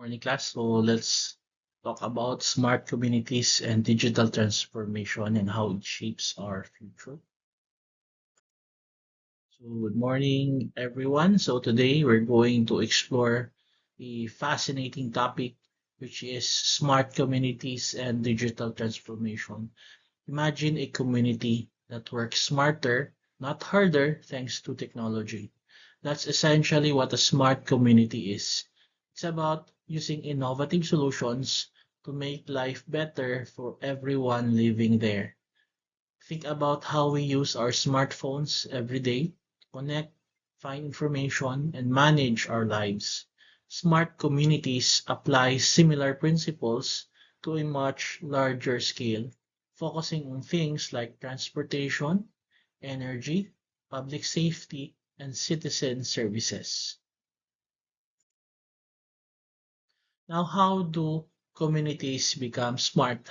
Morning class. So let's talk about smart communities and digital transformation and how it shapes our future. So good morning, everyone. So today we're going to explore a fascinating topic, which is smart communities and digital transformation. Imagine a community that works smarter, not harder, thanks to technology. That's essentially what a smart community is. It's about using innovative solutions to make life better for everyone living there. Think about how we use our smartphones every day to connect, find information, and manage our lives. Smart communities apply similar principles to a much larger scale, focusing on things like transportation, energy, public safety, and citizen services. Now, how do communities become smart?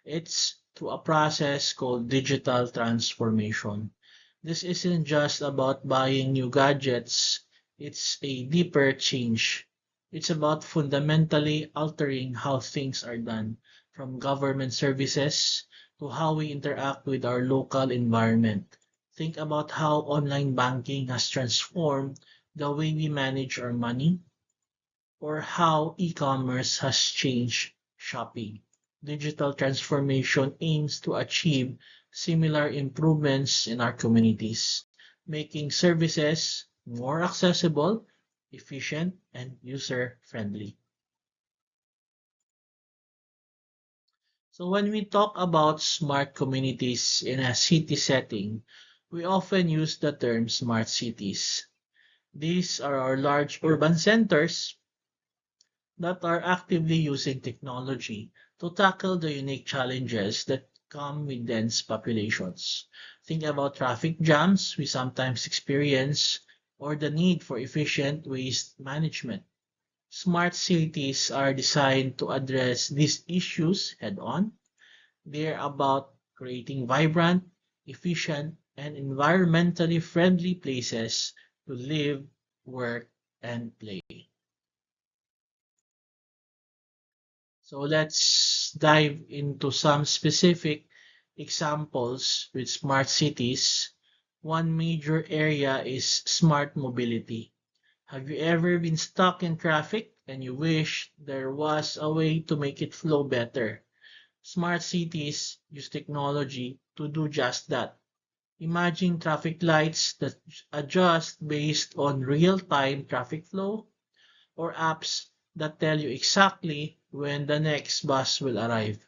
It's through a process called digital transformation. This isn't just about buying new gadgets, it's a deeper change. It's about fundamentally altering how things are done, from government services to how we interact with our local environment. Think about how online banking has transformed the way we manage our money, or how e-commerce has changed shopping. Digital transformation aims to achieve similar improvements in our communities, making services more accessible, efficient, and user-friendly. So when we talk about smart communities in a city setting, we often use the term smart cities. These are our large urban centers that are actively using technology to tackle the unique challenges that come with dense populations. Think about traffic jams we sometimes experience or the need for efficient waste management. Smart cities are designed to address these issues head on. They're about creating vibrant, efficient, and environmentally friendly places to live, work, and play. So let's dive into some specific examples with smart cities. One major area is smart mobility. Have you ever been stuck in traffic and you wish there was a way to make it flow better? Smart cities use technology to do just that. Imagine traffic lights that adjust based on real-time traffic flow, or apps that tell you exactly when the next bus will arrive.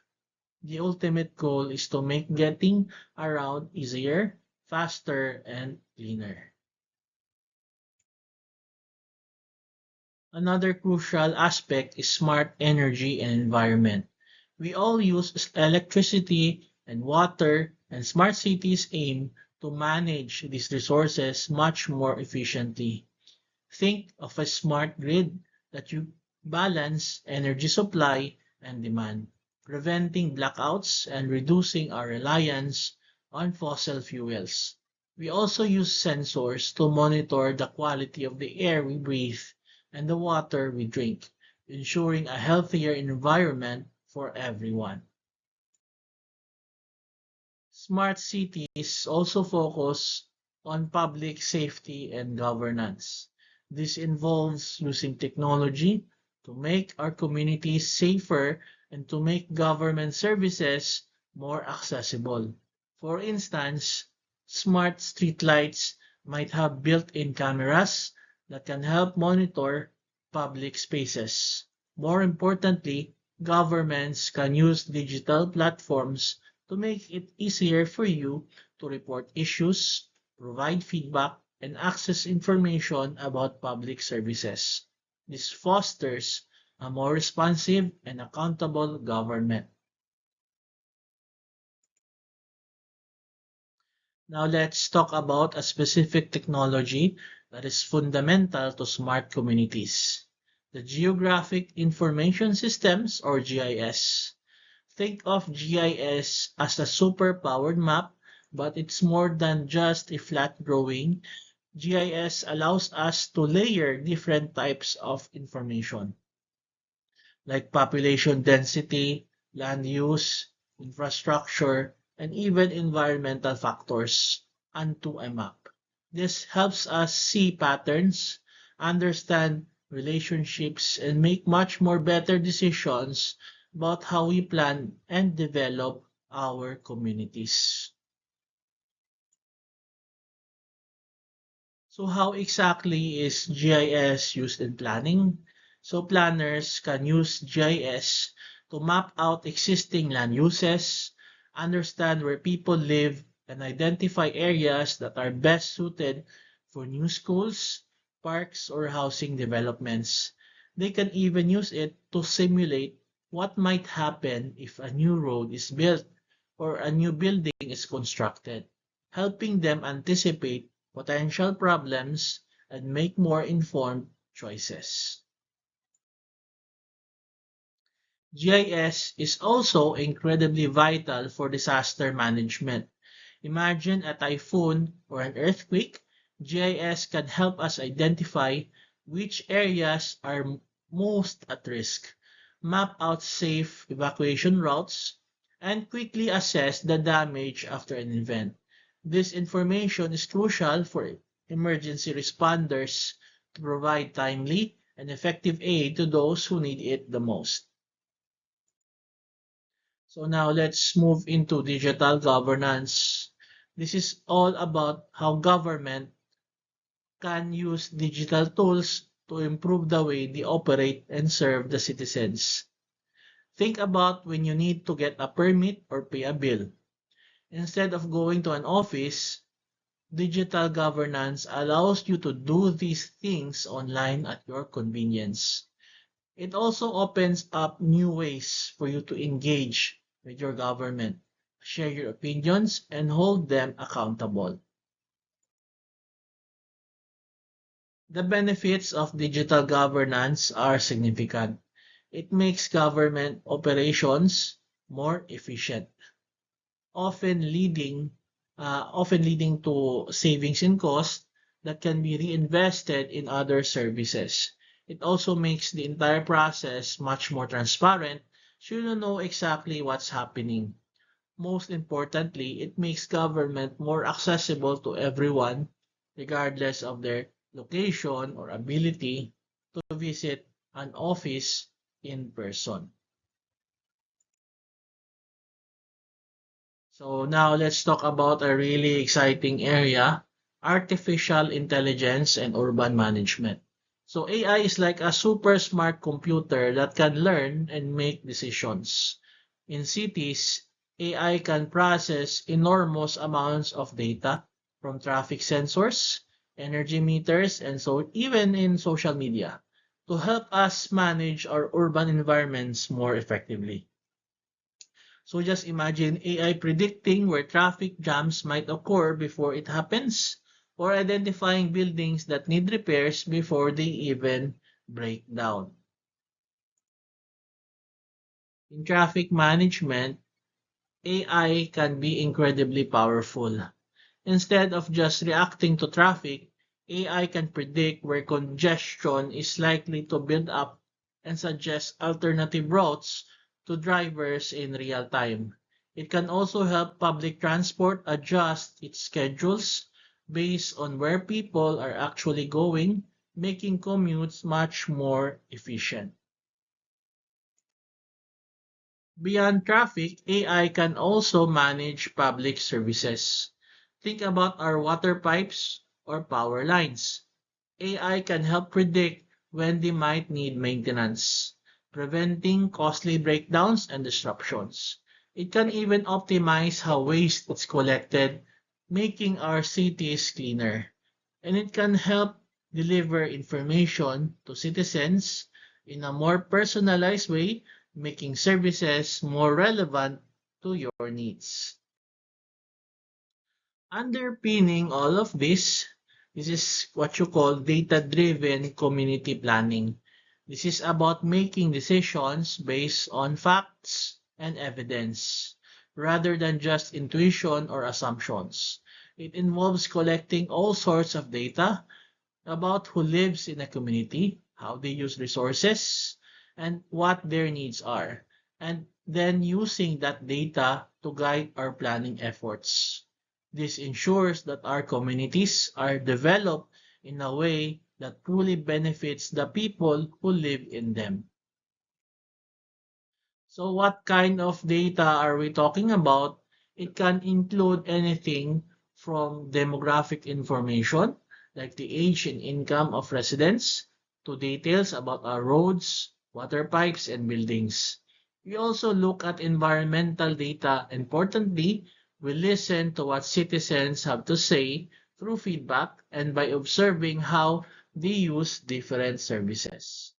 The ultimate goal is to make getting around easier, faster, and cleaner. Another crucial aspect is smart energy and environment. We all use electricity and water, and smart cities aim to manage these resources much more efficiently. Think of a smart grid that you balance energy supply and demand, preventing blackouts and reducing our reliance on fossil fuels. We also use sensors to monitor the quality of the air we breathe and the water we drink, ensuring a healthier environment for everyone. Smart cities also focus on public safety and governance. This involves using technology to make our communities safer and to make government services more accessible. For instance, smart streetlights might have built-in cameras that can help monitor public spaces. More importantly, governments can use digital platforms to make it easier for you to report issues, provide feedback, and access information about public services. This fosters a more responsive and accountable government. Now let's talk about a specific technology that is fundamental to smart communities. The Geographic Information Systems, or GIS. Think of GIS as a super-powered map, but it's more than just a flat drawing. GIS allows us to layer different types of information. like population density, land use, infrastructure, and even environmental factors onto a map. This helps us see patterns, understand relationships, and make much more better decisions about how we plan and develop our communities. So how exactly is GIS used in planning? So planners can use GIS to map out existing land uses, understand where people live, and identify areas that are best suited for new schools, parks, or housing developments. They can even use it to simulate what might happen if a new road is built or a new building is constructed, helping them anticipate potential problems and make more informed choices. GIS is also incredibly vital for disaster management. Imagine a typhoon or an earthquake. GIS can help us identify which areas are most at risk, map out safe evacuation routes, and quickly assess the damage after an event. This information is crucial for emergency responders to provide timely and effective aid to those who need it the most. So now let's move into digital governance. This is all about how government can use digital tools to improve the way they operate and serve the citizens. Think about when you need to get a permit or pay a bill. Instead of going to an office, digital governance allows you to do these things online at your convenience. It also opens up new ways for you to engage with your government, share your opinions, and hold them accountable. The benefits of digital governance are significant. It makes government operations more efficient, often leading often leading to savings in cost that can be reinvested in other services. It also makes the entire process much more transparent so you know exactly what's happening. Most importantly, it makes government more accessible to everyone, regardless of their location or ability to visit an office in person. So now let's talk about a really exciting area, artificial intelligence and urban management. So AI is like a super smart computer that can learn and make decisions. In cities, AI can process enormous amounts of data from traffic sensors, energy meters, and so even in social media to help us manage our urban environments more effectively. So just imagine AI predicting where traffic jams might occur before it happens, or identifying buildings that need repairs before they even break down. In traffic management, AI can be incredibly powerful. Instead of just reacting to traffic, AI can predict where congestion is likely to build up and suggest alternative routes to drivers in real time. It can also help public transport adjust its schedules based on where people are actually going, making commutes much more efficient. Beyond traffic, AI can also manage public services. Think about our water pipes or power lines. AI can help predict when they might need maintenance, preventing costly breakdowns and disruptions. It can even optimize how waste is collected, making our cities cleaner. And it can help deliver information to citizens in a more personalized way, making services more relevant to your needs. Underpinning all of this is what you call data-driven community planning. This is about making decisions based on facts and evidence, rather than just intuition or assumptions. It involves collecting all sorts of data about who lives in a community, how they use resources, and what their needs are, and then using that data to guide our planning efforts. This ensures that our communities are developed in a way that truly benefits the people who live in them. So what kind of data are we talking about? It can include anything from demographic information, like the age and income of residents, to details about our roads, water pipes, and buildings. We also look at environmental data. Importantly, we listen to what citizens have to say through feedback and by observing how they use different services.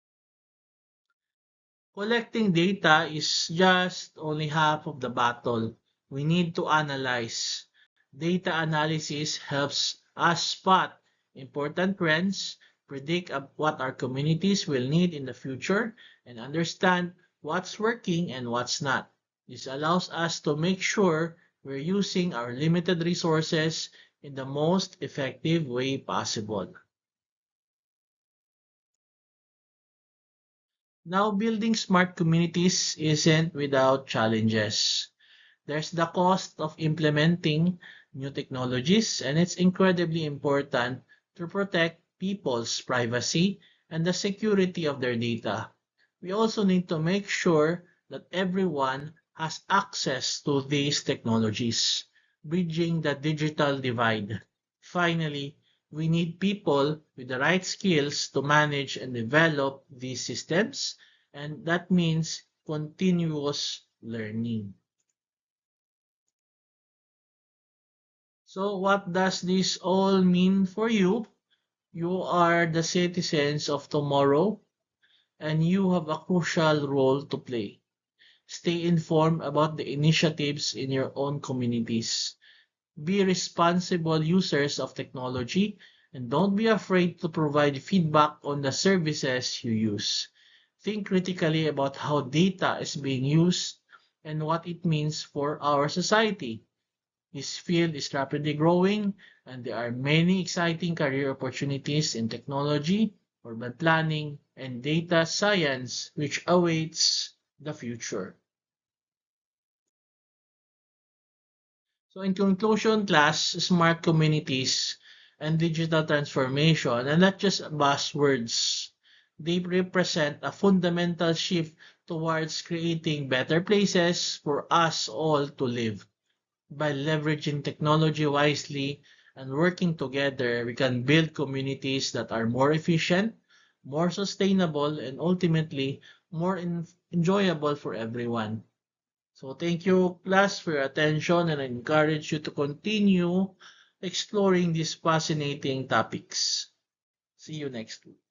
Collecting data is just only half of the battle. We need to analyze. Data analysis helps us spot important trends, predict what our communities will need in the future, and understand what's working and what's not. This allows us to make sure we're using our limited resources in the most effective way possible. Now, building smart communities isn't without challenges. There's the cost of implementing new technologies, and it's incredibly important to protect people's privacy and the security of their data. We also need to make sure that everyone has access to these technologies, bridging the digital divide. Finally, we need people with the right skills to manage and develop these systems, and that means continuous learning. So what does this all mean for you? You are the citizens of tomorrow and you have a crucial role to play. Stay informed about the initiatives in your own communities. Be responsible users of technology and don't be afraid to provide feedback on the services you use. Think critically about how data is being used and what it means for our society. This field is rapidly growing, and there are many exciting career opportunities in technology, urban planning, and data science, which awaits the future. So, in conclusion, class, smart communities and digital transformation are not just buzzwords. They represent a fundamental shift towards creating better places for us all to live. By leveraging technology wisely and working together, we can build communities that are more efficient, more sustainable, and ultimately more enjoyable for everyone. So thank you, class, for your attention, and I encourage you to continue exploring these fascinating topics. See you next week.